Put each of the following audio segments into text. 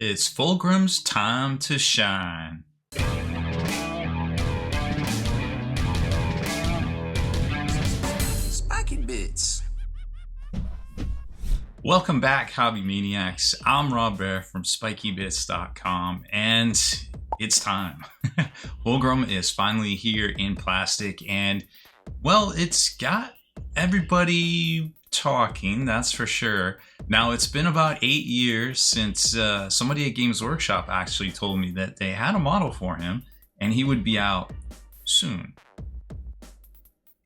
It's Fulgrim's time to shine. Spiky bits. Welcome back, Hobby Maniacs. I'm Rob Bear from SpikyBits.com, and it's time. Fulgrim is finally here in plastic, and well, it's got everybody talking, that's for sure. Now, it's been about 8 years since somebody at Games Workshop actually told me that they had a model for him, and he would be out soon.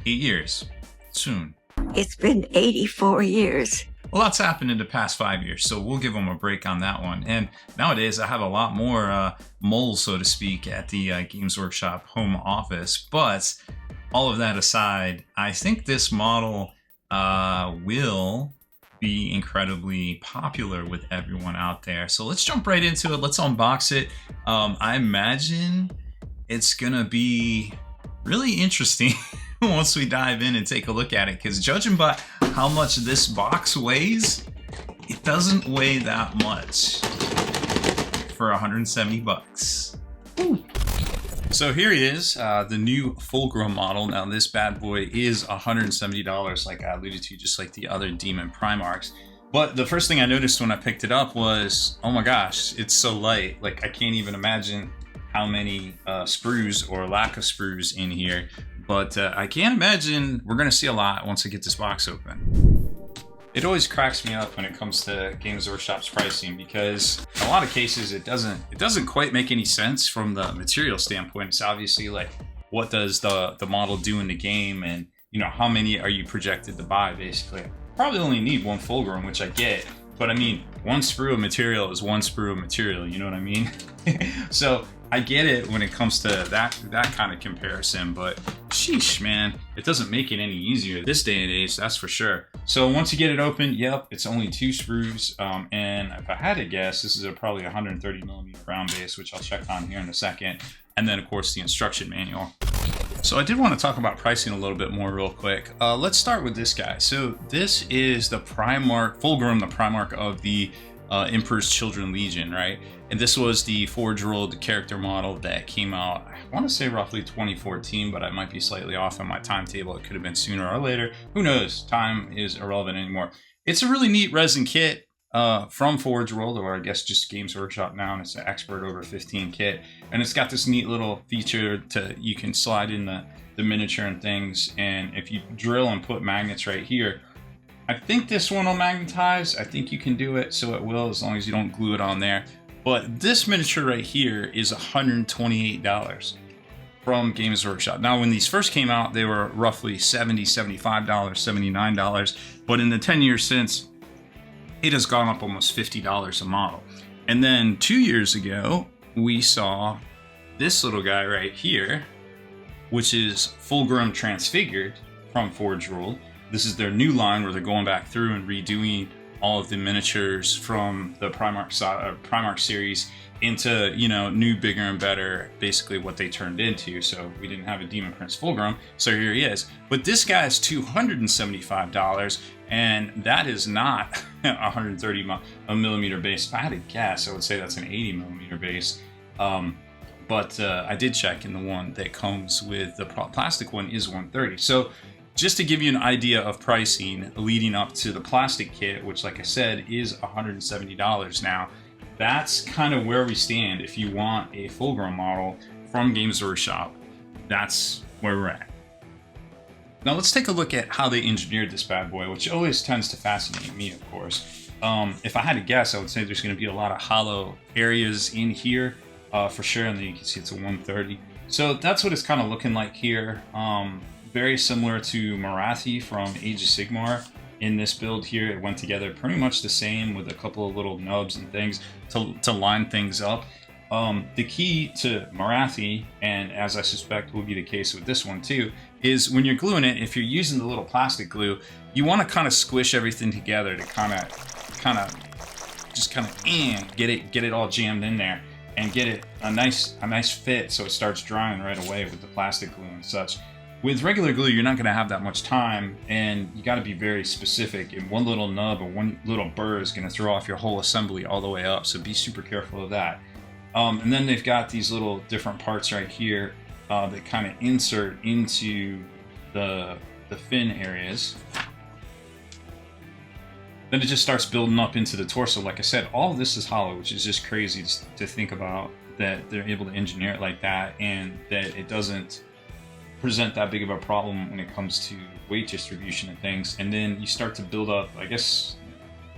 8 years. Soon. It's been 84 years. A lot's happened in the past 5 years, so we'll give them a break on that one. And nowadays, I have a lot more moles, so to speak, at the Games Workshop home office. But all of that aside, I think this model will be incredibly popular with everyone out there. So let's jump right into it. Let's unbox it. I imagine it's gonna be really interesting once we dive in and take a look at it, because judging by how much this box weighs, it doesn't weigh that much for 170 bucks. Ooh. So here he is, the new Fulgrim model. Now this bad boy is $170, like I alluded to, just like the other Daemon Primarchs. But the first thing I noticed when I picked it up was, oh my gosh, it's so light. Like I can't even imagine how many sprues or lack of sprues in here. But I can't imagine we're gonna see a lot once I get this box open. It always cracks me up when it comes to Games Workshop's pricing, because in a lot of cases it doesn't quite make any sense from the material standpoint. It's obviously like, what does the model do in the game, and you know, how many are you projected to buy basically. Probably only need one Fulgrim, which I get, but I mean, one sprue of material is one sprue of material, you know what I mean? So I get it when it comes to that kind of comparison, but sheesh, man, it doesn't make it any easier this day and age, that's for sure. So once you get it open, yep, it's only 2 sprues, and if I had to guess, this is probably 130 millimeter round base, which I'll check on here in a second, and then of course the instruction manual. So I did want to talk about pricing a little bit more real quick. Let's start with this guy. So this is the Primarch, Fulgrim, the Primarch of the Emperor's Children Legion, right? And this was the forge-rolled character model that came out, I want to say roughly 2014, but I might be slightly off on my timetable. It could have been sooner or later. Who knows? Time is irrelevant anymore. It's a really neat resin kit from Forge World, or I guess just Games Workshop now, and it's an Expert over 15 kit. And it's got this neat little feature to, you can slide in the miniature and things, and if you drill and put magnets right here, I think this one will magnetize. I think you can do it, so it will, as long as you don't glue it on there. But this miniature right here is $128 from Games Workshop. Now, when these first came out, they were roughly $70, $75, $79. But in the 10 years since, it has gone up almost $50 a model. And then 2 years ago, we saw this little guy right here, which is Fulgrim Transfigured from Forge World. This is their new line where they're going back through and redoing all of the miniatures from the Primarch series into, you know, new, bigger, and better, basically what they turned into. So we didn't have a Demon Prince Fulgrim, so here he is. But this guy is $275, and that is not 130 millimeter base. If I had to guess, I would say that's an 80 millimeter base. But I did check, and the one that comes with the plastic one is 130. So just to give you an idea of pricing leading up to the plastic kit, which like I said is $170 now, that's kind of where we stand. If you want a Fulgrim model from Games Workshop, that's where we're at. Now let's take a look at how they engineered this bad boy, which always tends to fascinate me, of course. If I had to guess, I would say there's going to be a lot of hollow areas in here for sure, and then you can see it's a 130. So that's what it's kind of looking like here. Very similar to Marathi from Age of Sigmar. In this build here, it went together pretty much the same with a couple of little nubs and things to line things up. The key to Marathi, and as I suspect will be the case with this one too, is when you're gluing it, if you're using the little plastic glue, you want to kind of squish everything together to kind of get it all jammed in there and get it a nice fit so it starts drying right away with the plastic glue and such. With regular glue, you're not going to have that much time, and you got to be very specific. And one little nub or one little burr is going to throw off your whole assembly all the way up, so be super careful of that. And then they've got these little different parts right here that kind of insert into the fin areas. Then it just starts building up into the torso. Like I said, all of this is hollow, which is just crazy to think about, that they're able to engineer it like that, and that it doesn't present that big of a problem when it comes to weight distribution and things. And then you start to build up, I guess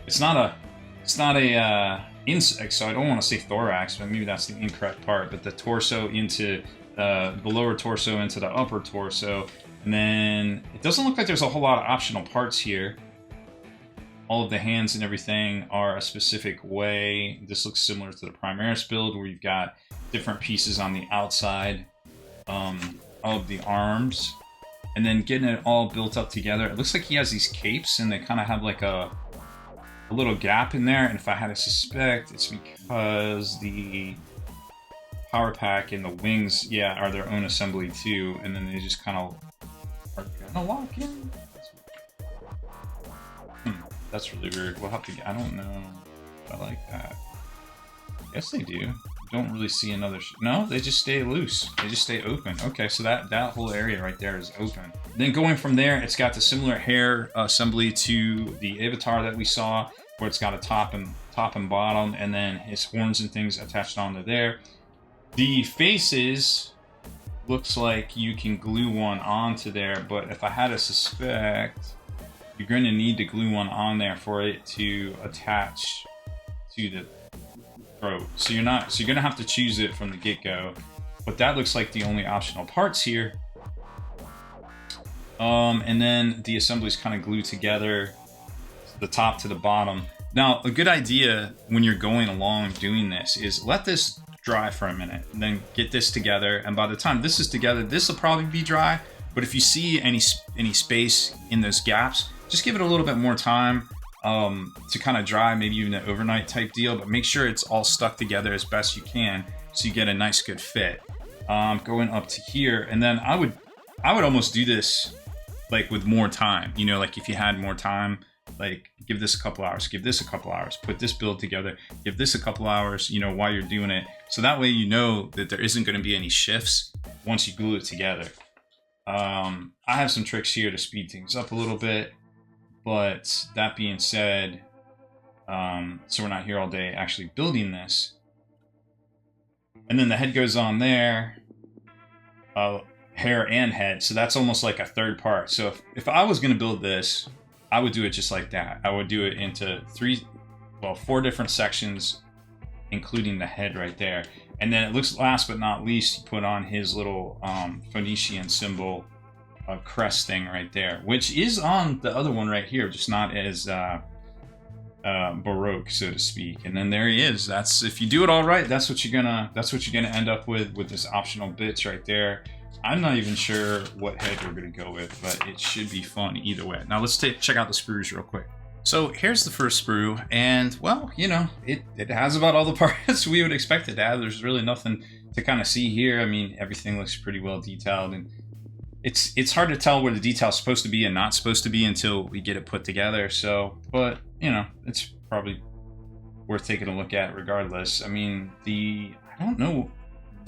it's not a insect, so I don't want to say thorax, but maybe that's the incorrect part, but the torso into the lower torso into the upper torso. And then it doesn't look like there's a whole lot of optional parts here. All of the hands and everything are a specific way. This looks similar to the Primarch build, where you've got different pieces on the outside of the arms, and then getting it all built up together. It looks like he has these capes, and they kind of have like a little gap in there. And if I had to suspect, it's because the power pack and the wings, yeah, are their own assembly too, and then they just kind of are gonna lock in. That's really weird. We'll have to. I don't know if I like that. Yes, they do. Don't really see another. No, they just stay loose. They just stay open. Okay, so that whole area right there is open. Then going from there, it's got the similar hair assembly to the avatar that we saw, where it's got a top and bottom, and then his horns and things attached onto there. The faces looks like you can glue one onto there, but if I had to suspect, you're going to need to glue one on there for it to attach to the throat. So you're going to have to choose it from the get-go. But that looks like the only optional parts here. And then the assemblies kind of glue together, the top to the bottom. Now, a good idea when you're going along doing this is let this dry for a minute, and then get this together. And by the time this is together, this will probably be dry. But if you see any space in those gaps, just give it a little bit more time to kind of dry, maybe even an overnight type deal, but make sure it's all stuck together as best you can so you get a nice good fit. Going up to here, and then I would almost do this like with more time, you know, like if you had more time, like give this a couple hours, give this a couple hours, put this build together, give this a couple hours, you know, while you're doing it. So that way you know that there isn't going to be any shifts once you glue it together. I have some tricks here to speed things up a little bit, but that being said, so we're not here all day actually building this. And then the head goes on there, hair and head, so that's almost like a third part. So if I was going to build this, I would do it just like that. I would do it into four different sections, including the head right there. And then it looks, last but not least, you put on his little Phoenician symbol crest thing right there, which is on the other one right here, just not as Baroque, so to speak. And then there he is. That's, if you do it all right, that's what you're gonna end up with this optional bits right there. I'm not even sure what head we're gonna go with, but it should be fun either way. Now let's check out the sprues real quick. So here's the first sprue, and well, you know, it has about all the parts we would expect it to have. There's really nothing to kind of see here. I mean, everything looks pretty well detailed, and it's hard to tell where the detail's supposed to be and not supposed to be until we get it put together. So, but you know, it's probably worth taking a look at regardless. I mean, I don't know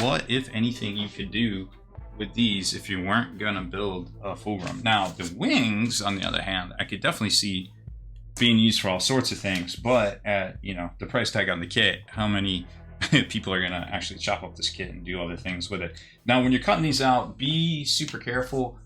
what, if anything, you could do with these if you weren't gonna build a Fulgrim. Now, the wings, on the other hand, I could definitely see being used for all sorts of things, but at, you know, the price tag on the kit, how many people are gonna actually chop up this kit and do other things with it? Now, when you're cutting these out, be super careful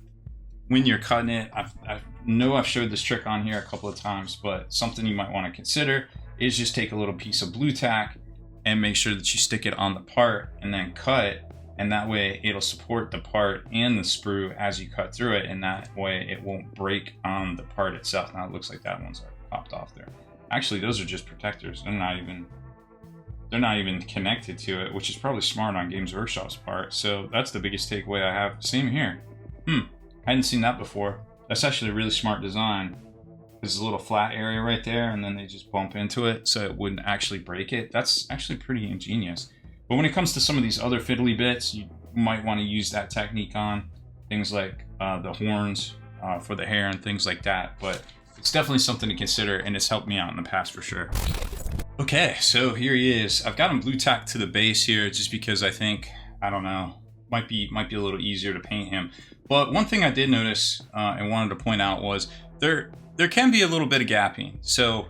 when you're cutting it. I know I've showed this trick on here a couple of times, but something you might want to consider is just take a little piece of blue tack and make sure that you stick it on the part and then cut, and that way it'll support the part and the sprue as you cut through it, and that way it won't break on the part itself. Now it looks like that one's popped off there. Actually, those are just protectors. They're not even connected to it, which is probably smart on Games Workshop's part. So that's the biggest takeaway I have. Same here. I hadn't seen that before. That's actually a really smart design. There's a little flat area right there, and then they just bump into it so it wouldn't actually break it. That's actually pretty ingenious. But when it comes to some of these other fiddly bits, you might want to use that technique on. things like the horns for the hair and things like that. But it's definitely something to consider, and it's helped me out in the past for sure. Okay, so here he is. I've got him blue tacked to the base here just because I think, I don't know, might be a little easier to paint him. But one thing I did notice and wanted to point out was there can be a little bit of gapping. So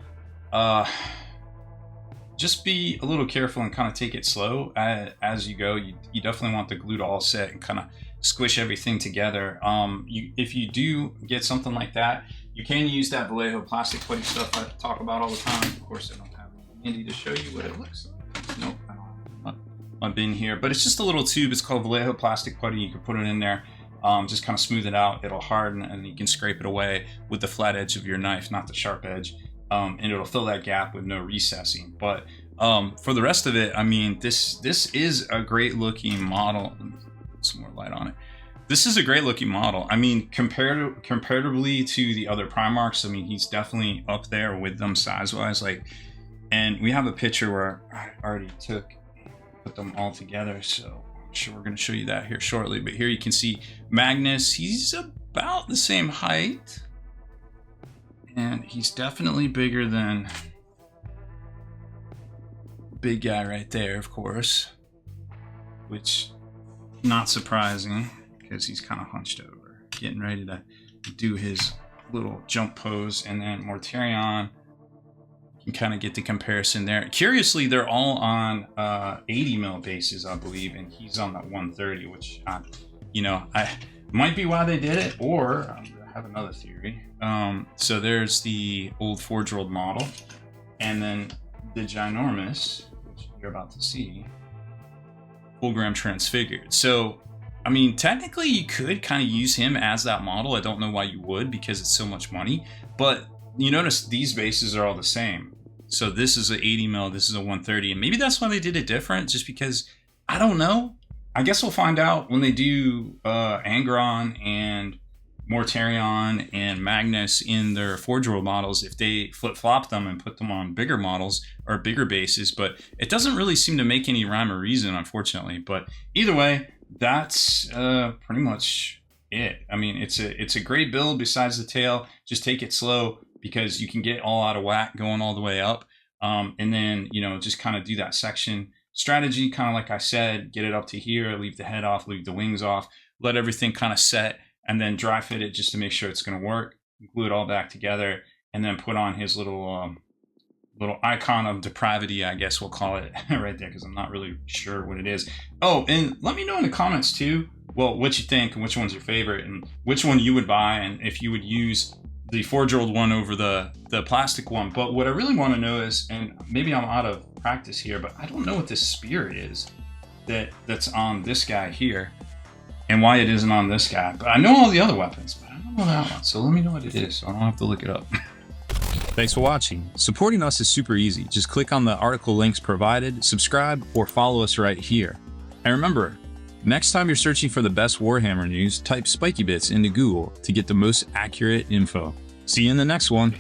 just be a little careful and kind of take it slow as you go. You definitely want the glue to all set and kind of squish everything together. If you do get something like that, you can use that Vallejo plastic putty stuff I talk about all the time. Of course, I don't have it handy to show you what it looks like. Nope, I don't have my bin here, but it's just a little tube. It's called Vallejo plastic putty. You can put it in there, just kind of smooth it out. It'll harden, and you can scrape it away with the flat edge of your knife, not the sharp edge. And it'll fill that gap with no recessing. But for the rest of it, I mean, this is a great looking model. Let me put some more light on it. This is a great looking model. I mean, comparatively to the other Primarchs, I mean, he's definitely up there with them size wise. Like, and we have a picture where I already put them all together. So I'm sure we're going to show you that here shortly. But here you can see Magnus. He's about the same height. And he's definitely bigger than big guy right there, of course, which not surprising because he's kind of hunched over, getting ready to do his little jump pose. And then Mortarion, you can kind of get the comparison there. Curiously, they're all on 80 mil bases, I believe, and he's on that 130, which I might be why they did it, or I have another theory. So there's the old 4-year-old model, and then the ginormous, which you're about to see, Fulgrim transfigured. So, I mean, technically you could kind of use him as that model. I don't know why you would, because it's so much money. But you notice these bases are all the same. So this is an 80 mil, this is a 130, and maybe that's why they did it different, just because, I don't know. I guess we'll find out when they do Angron and Mortarion and Magnus in their 4-year-old models, if they flip-flop them and put them on bigger models or bigger bases. But it doesn't really seem to make any rhyme or reason, unfortunately. But either way, that's pretty much it. I mean, it's a great build besides the tail. Just take it slow because you can get all out of whack going all the way up. And then, just kind of do that section strategy, kind of like I said, get it up to here, leave the head off, leave the wings off, let everything kind of set, and then dry fit it just to make sure it's going to work. Glue it all back together, and then put on his little icon of depravity, I guess we'll call it, right there, because I'm not really sure what it is. Oh, and let me know in the comments too, well, what you think and which one's your favorite and which one you would buy, and if you would use the 4-year-old one over the plastic one. But what I really want to know is, and maybe I'm out of practice here, but I don't know what this spear is that's on this guy here, and why it isn't on this guy. But I know all the other weapons, but I don't know that one. So let me know what it is, so I don't have to look it up. Thanks for watching. Supporting us is super easy. Just click on the article links provided, subscribe, or follow us right here. And remember, next time you're searching for the best Warhammer news, type Spiky Bits into Google to get the most accurate info. See you in the next one.